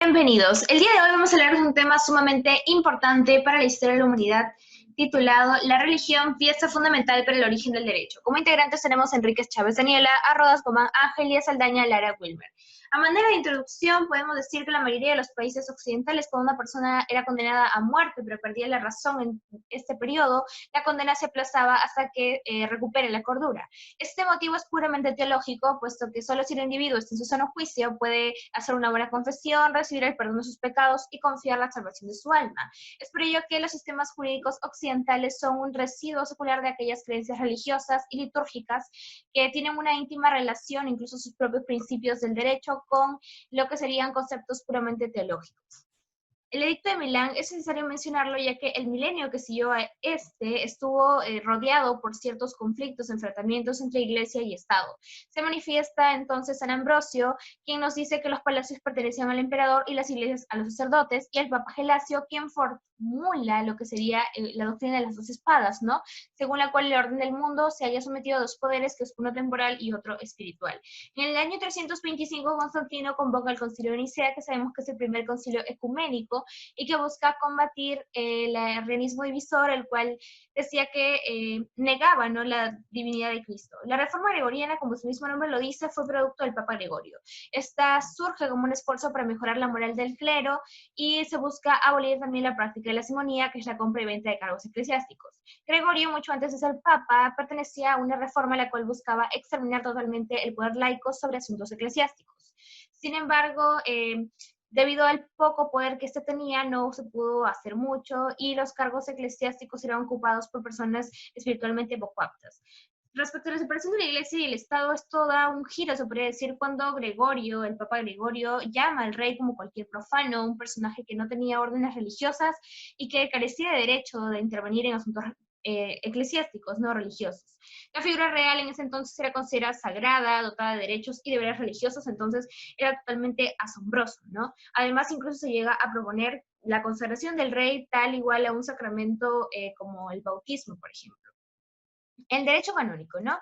Bienvenidos. El día de hoy vamos a hablar de un tema sumamente importante para la historia de la humanidad, titulado La religión, pieza fundamental para el origen del derecho. Como integrantes tenemos a Enríquez Chávez Daniela, a Rodas Gomán Ángel y a Saldaña Lara Wilmer. A manera de introducción, podemos decir que la mayoría de los países occidentales, cuando una persona era condenada a muerte, pero perdía la razón en este periodo, la condena se aplazaba hasta que recupere la cordura. Este motivo es puramente teológico, puesto que solo si el individuo está en su sano juicio puede hacer una buena confesión, recibir el perdón de sus pecados y confiar la salvación de su alma. Es por ello que los sistemas jurídicos occidentales son un residuo secular de aquellas creencias religiosas y litúrgicas que tienen una íntima relación, incluso sus propios principios del derecho, con lo que serían conceptos puramente teológicos. El edicto de Milán es necesario mencionarlo ya que el milenio que siguió a este estuvo rodeado por ciertos conflictos, enfrentamientos entre iglesia y Estado. Se manifiesta entonces San Ambrosio, quien nos dice que los palacios pertenecían al emperador y las iglesias a los sacerdotes, y el Papa Gelasio, quien formula lo que sería la doctrina de las dos espadas, ¿no? Según la cual el orden del mundo se haya sometido a dos poderes, que es uno temporal y otro espiritual. En el año 325, Constantino convoca el Concilio de Nicea, que sabemos que es el primer concilio ecuménico, y que busca combatir el arrianismo divisor, el cual decía que negaba, ¿no?, la divinidad de Cristo. La reforma gregoriana, como su mismo nombre lo dice, fue producto del Papa Gregorio. Esta surge como un esfuerzo para mejorar la moral del clero y se busca abolir también la práctica de la simonía, que es la compra y venta de cargos eclesiásticos. Gregorio, mucho antes de ser papa, pertenecía a una reforma la cual buscaba exterminar totalmente el poder laico sobre asuntos eclesiásticos. Sin embargo, debido al poco poder que éste tenía, no se pudo hacer mucho y los cargos eclesiásticos eran ocupados por personas espiritualmente poco aptas. Respecto a la separación de la iglesia y el Estado, esto da un giro, se podría decir, cuando Gregorio, el Papa Gregorio, llama al rey como cualquier profano, un personaje que no tenía órdenes religiosas y que carecía de derecho de intervenir en asuntos eclesiásticos, no religiosos. La figura real en ese entonces era considerada sagrada, dotada de derechos y deberes religiosos, entonces era totalmente asombroso, ¿no? Además, incluso se llega a proponer la consagración del rey tal igual a un sacramento como el bautismo, por ejemplo. El derecho canónico, ¿no?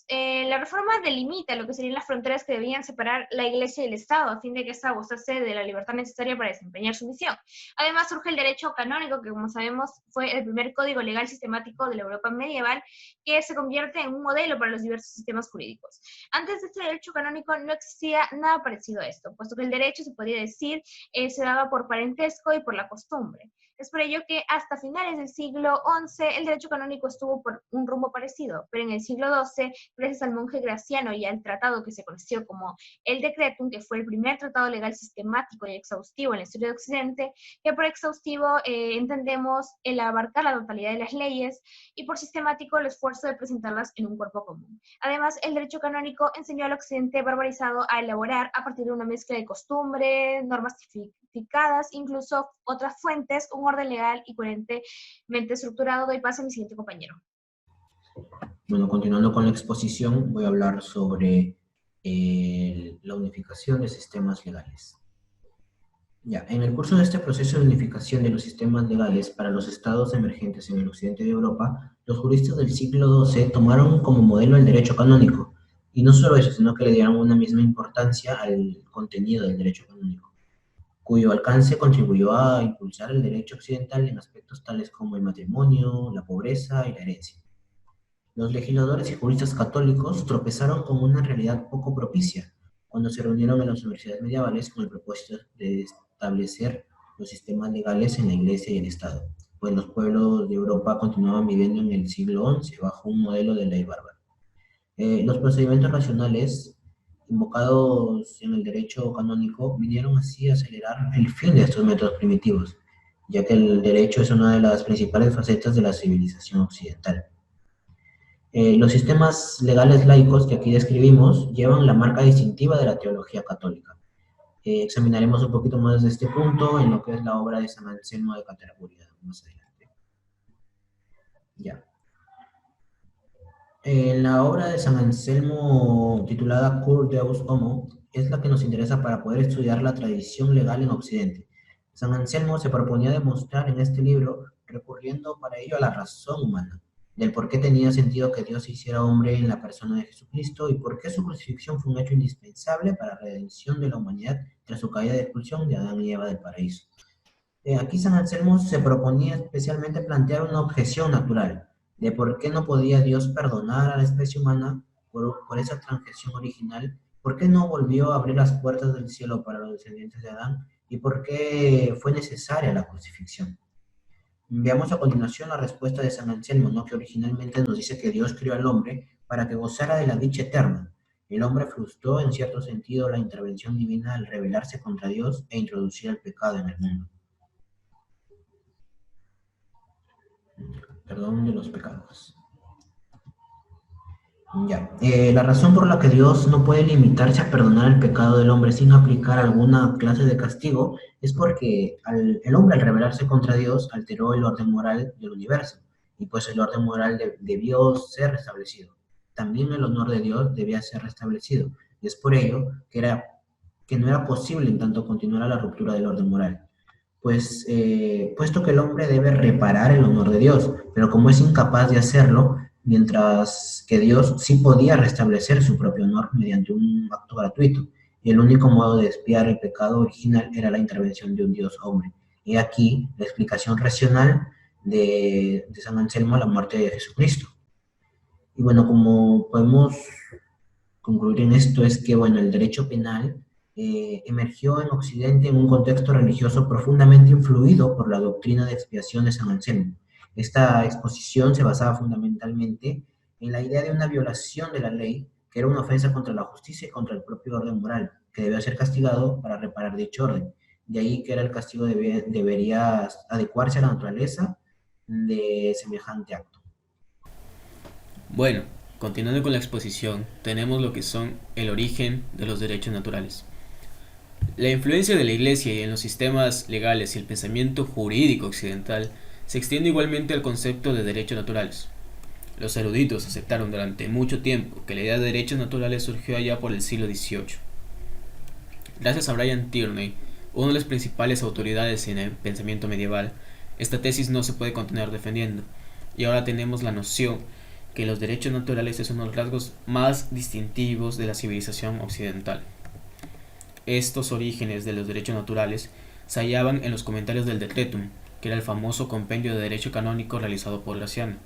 La reforma delimita lo que serían las fronteras que debían separar la Iglesia y el Estado, a fin de que ésta gozase de la libertad necesaria para desempeñar su misión. Además, surge el derecho canónico, que como sabemos fue el primer código legal sistemático de la Europa medieval, que se convierte en un modelo para los diversos sistemas jurídicos. Antes de este derecho canónico no existía nada parecido a esto, puesto que el derecho, se podría decir, se daba por parentesco y por la costumbre. Es por ello que hasta finales del siglo XI el derecho canónico estuvo por un rumbo parecido, pero en el siglo XII, gracias al monje Graciano y al tratado que se conoció como el Decretum, que fue el primer tratado legal sistemático y exhaustivo en la historia de Occidente, que por exhaustivo entendemos el abarcar la totalidad de las leyes y por sistemático el esfuerzo de presentarlas en un cuerpo común. Además, el derecho canónico enseñó al Occidente barbarizado a elaborar a partir de una mezcla de costumbres, normas incluso otras fuentes, un orden legal y coherentemente estructurado. Doy paso a mi siguiente compañero. Bueno, continuando con la exposición, voy a hablar sobre la unificación de sistemas legales. Ya, en el curso de este proceso de unificación de los sistemas legales para los estados emergentes en el occidente de Europa, los juristas del siglo XII tomaron como modelo el derecho canónico, y no solo eso, sino que le dieron una misma importancia al contenido del derecho canónico, cuyo alcance contribuyó a impulsar el derecho occidental en aspectos tales como el matrimonio, la pobreza y la herencia. Los legisladores y juristas católicos tropezaron con una realidad poco propicia cuando se reunieron en las universidades medievales con el propósito de establecer los sistemas legales en la Iglesia y el Estado, pues los pueblos de Europa continuaban viviendo en el siglo XI bajo un modelo de ley bárbara. Los procedimientos racionales invocados en el derecho canónico vinieron así a acelerar el fin de estos métodos primitivos, ya que el derecho es una de las principales facetas de la civilización occidental. Los sistemas legales laicos que aquí describimos llevan la marca distintiva de la teología católica. Examinaremos un poquito más de este punto en lo que es la obra de San Anselmo de Canterbury más adelante. Ya. La obra de San Anselmo titulada Cur Deus Homo es la que nos interesa para poder estudiar la tradición legal en Occidente. San Anselmo se proponía demostrar en este libro, recurriendo para ello a la razón humana, del por qué tenía sentido que Dios se hiciera hombre en la persona de Jesucristo y por qué su crucifixión fue un hecho indispensable para la redención de la humanidad tras su caída de expulsión de Adán y Eva del paraíso. Aquí San Anselmo se proponía especialmente plantear una objeción natural de por qué no podía Dios perdonar a la especie humana por esa transgresión original, por qué no volvió a abrir las puertas del cielo para los descendientes de Adán y por qué fue necesaria la crucifixión. Veamos a continuación la respuesta de San Anselmo, ¿no? Que originalmente nos dice que Dios crió al hombre para que gozara de la dicha eterna. El hombre frustró en cierto sentido la intervención divina al rebelarse contra Dios e introducir el pecado en el mundo. Perdón de los pecados. Ya. La razón por la que Dios no puede limitarse a perdonar el pecado del hombre sin aplicar alguna clase de castigo es porque el hombre al rebelarse contra Dios alteró el orden moral del universo y pues el orden moral debió ser restablecido. También el honor de Dios debía ser restablecido y es por ello que no era posible en tanto continuara la ruptura del orden moral. Pues puesto que el hombre debe reparar el honor de Dios, pero como es incapaz de hacerlo, mientras que Dios sí podía restablecer su propio honor mediante un acto gratuito, y el único modo de expiar el pecado original era la intervención de un Dios hombre. Y aquí la explicación racional de San Anselmo a la muerte de Jesucristo. Y bueno, como podemos concluir en esto es que, bueno, el derecho penal emergió en Occidente en un contexto religioso profundamente influido por la doctrina de expiación de San Anselmo. Esta exposición se basaba fundamentalmente en la idea de una violación de la ley, que era una ofensa contra la justicia y contra el propio orden moral, que debía ser castigado para reparar dicho orden. De ahí que era el castigo debería adecuarse a la naturaleza de semejante acto. Bueno, continuando con la exposición, tenemos lo que son el origen de los derechos naturales. La influencia de la Iglesia en los sistemas legales y el pensamiento jurídico occidental se extiende igualmente al concepto de derechos naturales. Los eruditos aceptaron durante mucho tiempo que la idea de derechos naturales surgió allá por el siglo XVIII. Gracias a Brian Tierney, una de las principales autoridades en el pensamiento medieval, esta tesis no se puede continuar defendiendo, y ahora tenemos la noción que los derechos naturales son uno de los rasgos más distintivos de la civilización occidental. Estos orígenes de los derechos naturales se hallaban en los comentarios del Decretum, que era el famoso compendio de derecho canónico realizado por Graciano.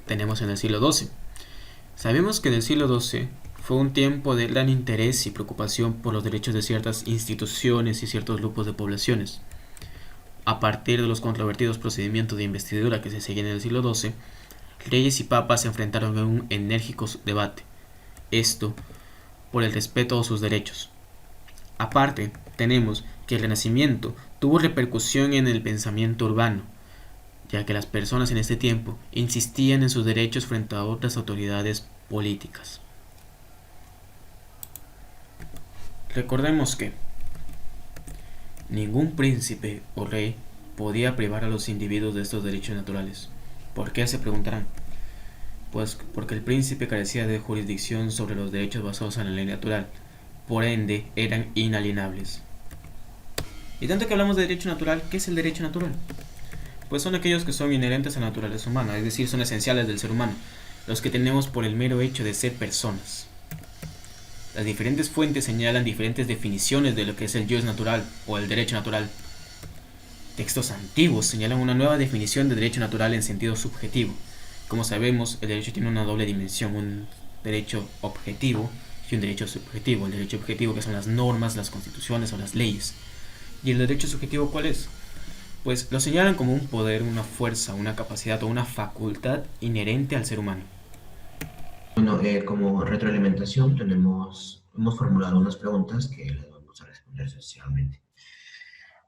Tenemos en el siglo XII. Sabemos que en el siglo XII fue un tiempo de gran interés y preocupación por los derechos de ciertas instituciones y ciertos grupos de poblaciones. A partir de los controvertidos procedimientos de investidura que se seguían en el siglo XII, reyes y papas se enfrentaron en un enérgico debate, esto por el respeto a sus derechos. Aparte, tenemos que el Renacimiento tuvo repercusión en el pensamiento urbano, ya que las personas en este tiempo insistían en sus derechos frente a otras autoridades políticas. Recordemos que ningún príncipe o rey podía privar a los individuos de estos derechos naturales. ¿Por qué? Se preguntarán. Pues porque el príncipe carecía de jurisdicción sobre los derechos basados en la ley natural, por ende eran inalienables. Y tanto que hablamos de derecho natural, ¿qué es el derecho natural? Pues son aquellos que son inherentes a la naturaleza humana, es decir, son esenciales del ser humano, los que tenemos por el mero hecho de ser personas. Las diferentes fuentes señalan diferentes definiciones de lo que es el jus natural o el derecho natural. Textos antiguos señalan una nueva definición de derecho natural en sentido subjetivo. Como sabemos, el derecho tiene una doble dimensión, un derecho objetivo y un derecho subjetivo. El derecho objetivo, que son las normas, las constituciones o las leyes. ¿Y el derecho subjetivo cuál es? Pues lo señalan como un poder, una fuerza, una capacidad o una facultad inherente al ser humano. Bueno, como retroalimentación hemos formulado unas preguntas que las vamos a responder socialmente.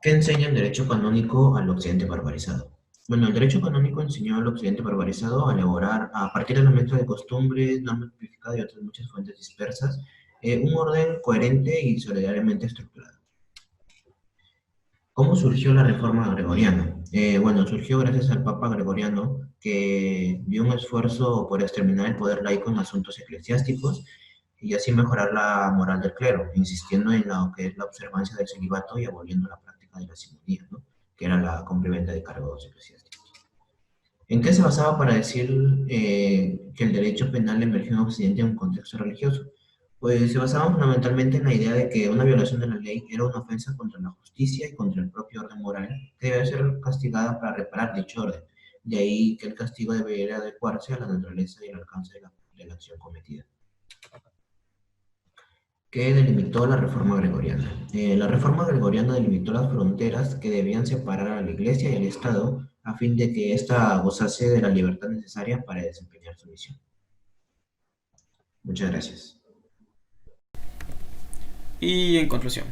¿Qué enseña el derecho canónico al occidente barbarizado? Bueno, el derecho canónico enseñó al occidente barbarizado a elaborar, a partir de elementos de costumbres, normas tipificadas y otras muchas fuentes dispersas, un orden coherente y solidariamente estructurado. ¿Cómo surgió la reforma gregoriana? Bueno, surgió gracias al Papa Gregoriano, que dio un esfuerzo por exterminar el poder laico en asuntos eclesiásticos y así mejorar la moral del clero, insistiendo en lo que es la observancia del celibato y aboliendo la práctica de la simonía, ¿no? que era la compra-venta de cargos eclesiásticos. ¿En qué se basaba para decir que el derecho penal emergió en Occidente en un contexto religioso? Pues se basaba fundamentalmente en la idea de que una violación de la ley era una ofensa contra la justicia y contra el propio orden moral, que debía ser castigada para reparar dicho orden. De ahí que el castigo debería adecuarse a la naturaleza y el alcance de la acción cometida. ¿Qué delimitó la Reforma Gregoriana? La Reforma Gregoriana delimitó las fronteras que debían separar a la Iglesia y al Estado a fin de que ésta gozase de la libertad necesaria para desempeñar su misión. Muchas gracias. Y en conclusión,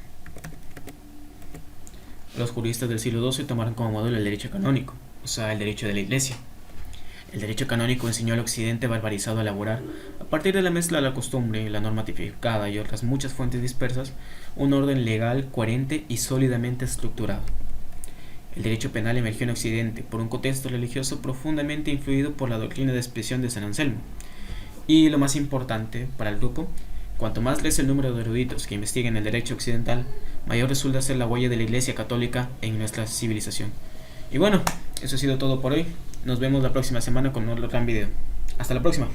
los juristas del siglo XII tomaron como modelo el derecho canónico, o sea, el derecho de la Iglesia. El derecho canónico enseñó al occidente barbarizado a elaborar, a partir de la mezcla de la costumbre, la norma tipificada y otras muchas fuentes dispersas, un orden legal coherente y sólidamente estructurado. El derecho penal emergió en Occidente por un contexto religioso profundamente influido por la doctrina de expiación de San Anselmo. Y lo más importante para el grupo, cuanto más crece el número de eruditos que investiguen el derecho occidental, mayor resulta ser la huella de la Iglesia Católica en nuestra civilización. Y bueno, eso ha sido todo por hoy. Nos vemos la próxima semana con otro gran video. Hasta la próxima.